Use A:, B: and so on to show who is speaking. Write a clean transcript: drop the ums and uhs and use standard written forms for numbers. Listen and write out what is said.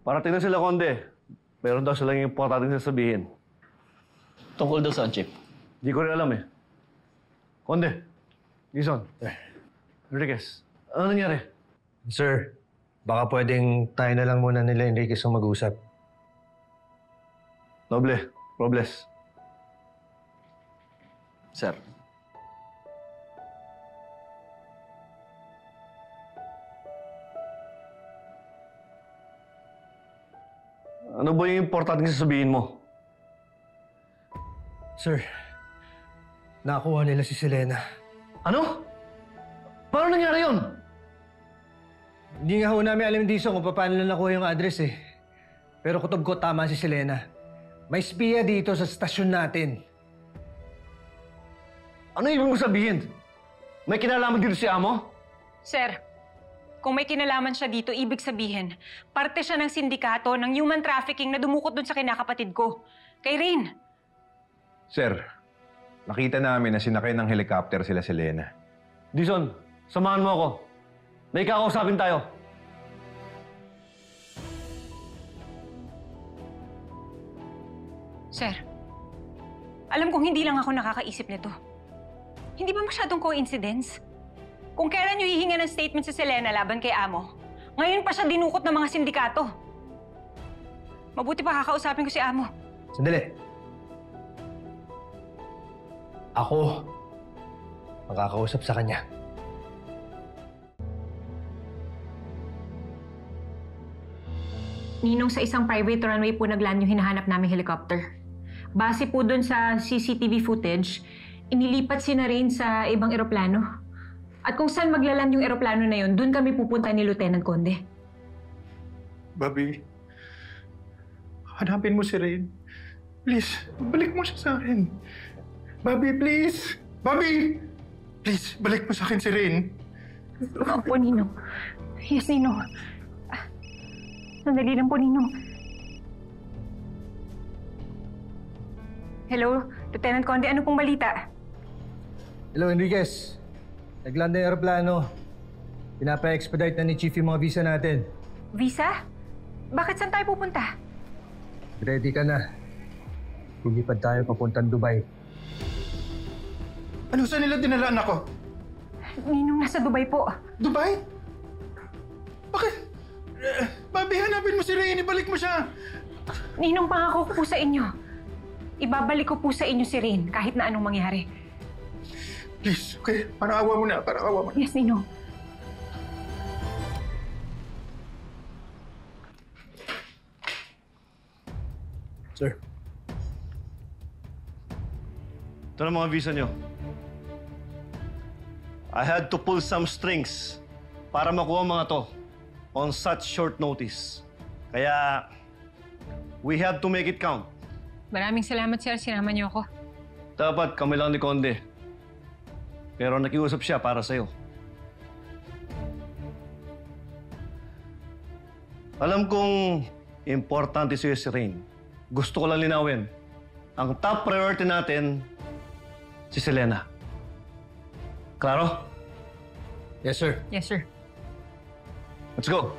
A: Parating na sila, Konde. Meron daw silang importanteng sasabihin.
B: Tungkol daw saan, Chief?
A: Di ko rin alam eh. Konde, Dizon, Enriquez, ano nangyari?
C: Sir, baka pwedeng tayo na lang muna nila Enriquez ang mag-usap.
A: Noble, Robles.
B: Sir.
A: Ano ba yung importanteng sasabihin mo?
C: Sir, nakuha nila si Selena.
A: Ano? Paano nangyari yun?
C: Hindi nga ho namin alam dito kung paano nila nakuha yung address eh. Pero kutob ko tama si Selena. May spiya dito sa stasyon natin.
A: Ano ibig mo sabihin? May kinalaman dito si Amo?
D: Sir, kung may kinalaman siya dito, ibig sabihin, parte siya ng sindikato ng human trafficking na dumukot dun sa kinakapatid ko. Kay Rain.
E: Sir, nakita namin na sinakay ng helicopter sila Selena.
A: Dizon, samahan mo ako. May kakausapin tayo.
D: Sir, alam kong hindi lang ako nakakaisip nito. Hindi ba masyadong coincidence? Kung kailan niyo hihinga ng statement si Selena laban kay Amo, ngayon pa siya dinukot ng mga sindikato. Mabuti pa kakausapin ko si Amo.
C: Sandali. Ako makakausap sa kanya.
D: Ninong, sa isang private runway po nagland yung hinahanap naming helicopter. Base po dun sa CCTV footage, inilipat si Rain sa ibang eroplano. At kung saan maglaland yung eroplano na yun, dun kami pupunta ni Lieutenant Conde.
F: Bobby, hanapin mo si Rain. Please, balik mo siya sa akin. Bobby, please! Bobby! Please, balik mo sa akin si Rain.
D: Opo, Ninong. Yes, Ninong. Sandali lang po, Ninong. Hello, Lieutenant Conde, ano pong balita?
C: Hello, Enriquez. Nagland na yung aeroplano. Pinapa-expedite na ni Chief yung mga visa natin.
D: Visa? Bakit saan tayo pupunta?
C: Ready ka na. Lilipad tayo papuntang Dubai.
F: Ano saan nila dinalaan ako?
D: Ninong, nasa Dubai po.
F: Dubai? Bakit? Bobby, hanapin mo si Rain. Ibalik mo siya.
D: Ninong, pangako ko po sa inyo. Ibabalik ko po sa inyo si Rain kahit na anong mangyari.
F: Please, okay? Parang awa mo na. Parang awa mo na.
D: Yes, Ninong.
C: Sir.
A: Ito na mga visa nyo. I had to pull some strings para makuha mga to on such short notice. Kaya, we had to make it count.
D: Maraming salamat, sir. Sinama niyo ako.
A: Dapat kami lang ni Conde. Pero nakiusap siya para sa'yo. Alam kong importante sa'yo si Rain. Gusto ko lang linawin. Ang top priority natin, si Selena. Klaro?
C: Yes, sir.
D: Yes, sir.
A: Let's go.